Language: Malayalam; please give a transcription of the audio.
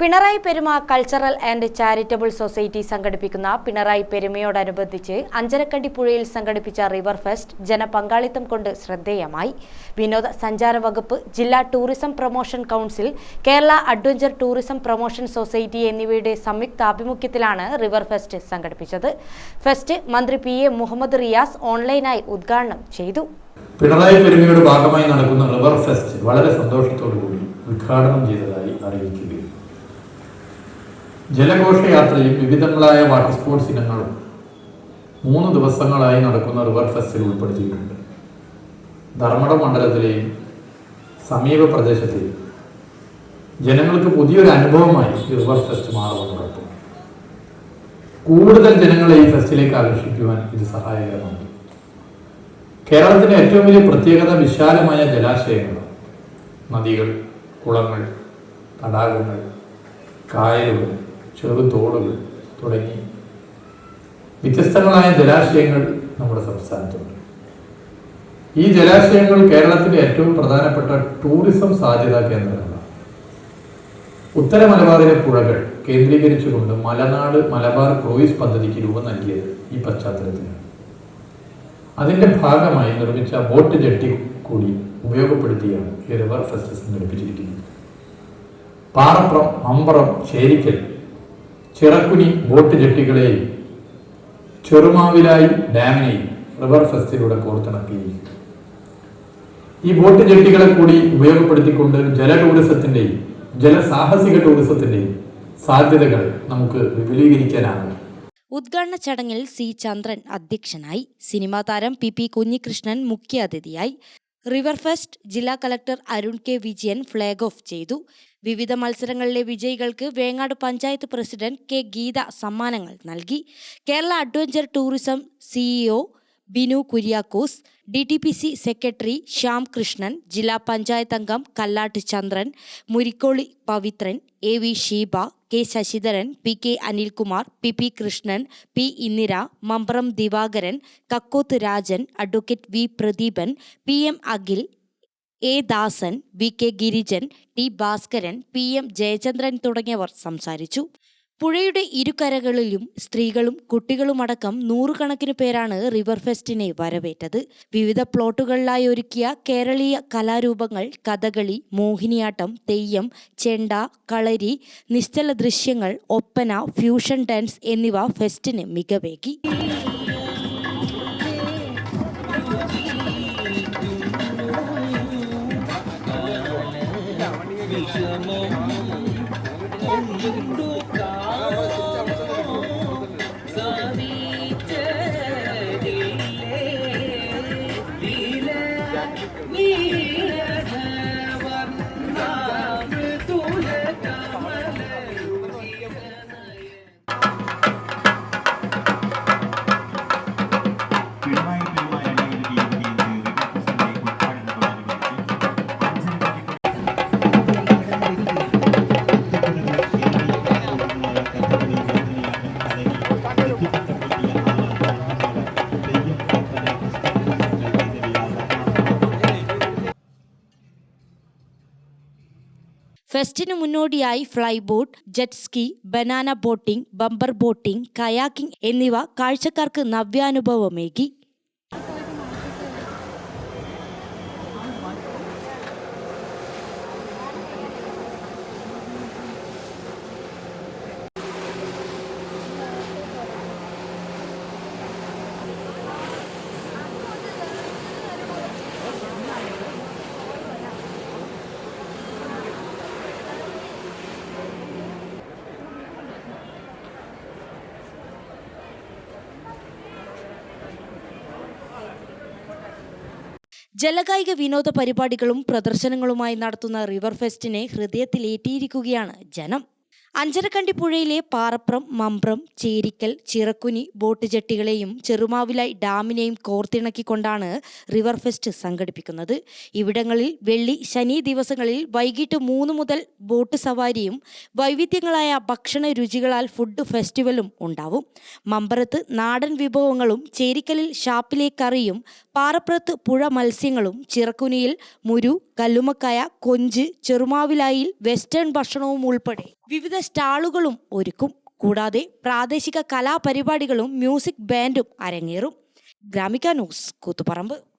പിണറായി പെരുമ കൾച്ചറൽ ആൻഡ് ചാരിറ്റബിൾ സൊസൈറ്റി സംഘടിപ്പിക്കുന്ന പിണറായി പെരുമയോടനുബന്ധിച്ച് അഞ്ചരക്കണ്ടി പുഴയിൽ സംഘടിപ്പിച്ച റിവർ ഫെസ്റ്റ് ജനപങ്കാളിത്തം കൊണ്ട് ശ്രദ്ധേയമായി. വിനോദസഞ്ചാര വകുപ്പ്, ജില്ലാ tourism promotion council, Kerala adventure tourism promotion society എന്നിവയുടെ സംയുക്താഭിമുഖ്യത്തിലാണ് റിവർ ഫെസ്റ്റ് സംഘടിപ്പിച്ചത്. ഫെസ്റ്റ് മന്ത്രി PA മുഹമ്മദ് റിയാസ് ഓൺലൈനായി ഉദ്ഘാടനം ചെയ്തു. പിണറായി പെരുമയുടെ ഭാഗമായി നടക്കുന്ന റിവർ ഫെസ്റ്റ് വളരെ സന്തോഷത്തോടുകൂടി ഉദ്ഘാടനം ചെയ്തതായി അറിയിക്കുകയും ജലഘോഷയാത്രയും വിവിധങ്ങളായ വാട്ടർ സ്പോർട്സ് ഇനങ്ങളും 3 ദിവസങ്ങളായി നടക്കുന്ന റിവർ ഫെസ്റ്റിൽ ഉൾപ്പെടുത്തിയിട്ടുണ്ട്. ധർമ്മടം മണ്ഡലത്തിലെയും സമീപ പ്രദേശത്തെയും ജനങ്ങൾക്ക് പുതിയൊരു അനുഭവമായി ഈ റിവർ ഫെസ്റ്റ് മാറുമെന്നുറപ്പും കൂടുതൽ ജനങ്ങളെ ഈ ഫെസ്റ്റിലേക്ക് ആകർഷിക്കുവാൻ ഇത് സഹായകരമാണ്. കേരളത്തിലെ ഏറ്റവും വലിയ പ്രത്യേകത വിശാലമായ ജലാശയങ്ങളാണ്. നദികൾ, കുളങ്ങൾ, തടാകങ്ങൾ, കായലുകൾ, ചെറുതോടുകൾ തുടങ്ങി വ്യത്യസ്തങ്ങളായ ജലാശയങ്ങൾ നമ്മുടെ സംസ്ഥാനത്തുണ്ട്. ഈ ജലാശയങ്ങൾ കേരളത്തിലെ ഏറ്റവും പ്രധാനപ്പെട്ട ടൂറിസം സാധ്യതാ കേന്ദ്രങ്ങളാണ്. ഉത്തര മലബാറിലെ പുഴകൾ കേന്ദ്രീകരിച്ചുകൊണ്ട് മലബാർ ക്രൂയിസ് പദ്ധതിക്ക് രൂപം നൽകിയത് ഈ പശ്ചാത്തലത്തിലാണ്. അതിൻ്റെ ഭാഗമായി നിർമ്മിച്ച ബോട്ട് ജെട്ടി കൂടി ഉപയോഗപ്പെടുത്തിയാണ് ഈ റിവർ ഫെസ്റ്റ് സംഘടിപ്പിച്ചിരിക്കുന്നത്. പാറപ്രം, മമ്പറം, ചേരിക്കൽ, ചിറക്കുനി ബോട്ട് ജെട്ടികളെയും ചെറുമാവിലായി ഡാമിനെയും റിവർ ഫെസ്റ്റിലൂടെ കോർത്തിണക്കിയിരിക്കുന്നു. ഈ ബോട്ട് ജെട്ടികളെ കൂടി ഉപയോഗപ്പെടുത്തിക്കൊണ്ട് ജല ടൂറിസത്തിൻ്റെയും ജലസാഹസിക ടൂറിസത്തിൻ്റെയും സാധ്യതകൾ നമുക്ക് വിപുലീകരിക്കാനാകും. ഉദ്ഘാടന ചടങ്ങിൽ C. ചന്ദ്രൻ അധ്യക്ഷനായി. സിനിമാ താരം PP കുഞ്ഞികൃഷ്ണൻ മുഖ്യാതിഥിയായി. റിവർ ഫെസ്റ്റ് ജില്ലാ collector Arun K. Vijayan flag off ചെയ്തു. വിവിധ മത്സരങ്ങളിലെ വിജയികൾക്ക് വേങ്ങാട് പഞ്ചായത്ത് പ്രസിഡന്റ് K. ഗീത സമ്മാനങ്ങൾ നൽകി. Kerala adventure tourism CEO Binu Kuriakose, DTPC secretary Shyam Krishnan, ജില്ലാ പഞ്ചായത്ത് അംഗം Kallat Chandran, Murikkoli Pavithran, AV Sheeba, K. Sasidharan, PK Anilkumar, PP Krishnan, P. Indira, Mambaram Divakaran, Kakkoth Rajan, advocate V. Pradeepan, PM Akhil, A. Dasan, VK Girijan, T. Bhaskaran, PM Jayachandran തുടങ്ങിയവർ സംസാരിച്ചു. പുഴയുടെ ഇരുകരകളിലും സ്ത്രീകളും കുട്ടികളുമടക്കം 100 കണക്കിന് പേരാണ് റിവർ ഫെസ്റ്റിനെ വരവേറ്റത്. വിവിധ പ്ലോട്ടുകളിലായി ഒരുക്കിയ കേരളീയ കലാരൂപങ്ങൾ, കഥകളി, മോഹിനിയാട്ടം, തെയ്യം, ചെണ്ട, കളരി, നിശ്ചല ദൃശ്യങ്ങൾ, ഒപ്പന, ഫ്യൂഷൻ ഡാൻസ് എന്നിവ ഫെസ്റ്റിന് മികവേകി. ഫെസ്റ്റിന് മുന്നോടിയായി fly boat, jet ski, banana boating, bumper boating, kayaking എന്നിവ കാഴ്ചക്കാർക്ക് നവ്യാനുഭവമേകി. ജലകായിക വിനോദ പരിപാടികളും പ്രദർശനങ്ങളുമായി നടത്തുന്ന റിവർ ഫെസ്റ്റിനെ ഹൃദയത്തിലേറ്റിയിരിക്കുകയാണ് ജനം. അഞ്ചരക്കണ്ടി പുഴയിലെ പാറപ്രം, മമ്പ്രം, ചേരിക്കൽ, ചിറക്കുനി ബോട്ട് ജെട്ടികളെയും ചെറുമാവിലായി ഡാമിനെയും കോർത്തിണക്കിക്കൊണ്ടാണ് റിവർ ഫെസ്റ്റ് സംഘടിപ്പിക്കുന്നത്. ഇവിടങ്ങളിൽ വെള്ളി, ശനി ദിവസങ്ങളിൽ വൈകിട്ട് 3 മുതൽ ബോട്ട് സവാരിയും വൈവിധ്യങ്ങളായ ഭക്ഷണ രുചികളാൽ ഫുഡ് ഫെസ്റ്റിവലും ഉണ്ടാവും. മമ്പറത്ത് നാടൻ വിഭവങ്ങളും, ചേരിക്കലിൽ ഷാപ്പിലെ കറിയും, പാറപ്പുറത്ത് പുഴ മത്സ്യങ്ങളും, ചിറക്കുനിയിൽ മുരു, കല്ലുമക്കായ, കൊഞ്ച്, ചെറുമാവിലായിൽ വെസ്റ്റേൺ ഭക്ഷണവും ഉൾപ്പെടെ വിവിധ സ്റ്റാളുകളും ഒരുക്കും. കൂടാതെ പ്രാദേശിക കലാപരിപാടികളും മ്യൂസിക് ബാൻഡും അരങ്ങേറും. ഗ്രാമിക ന്യൂസ്, കൂത്തുപറമ്പ്.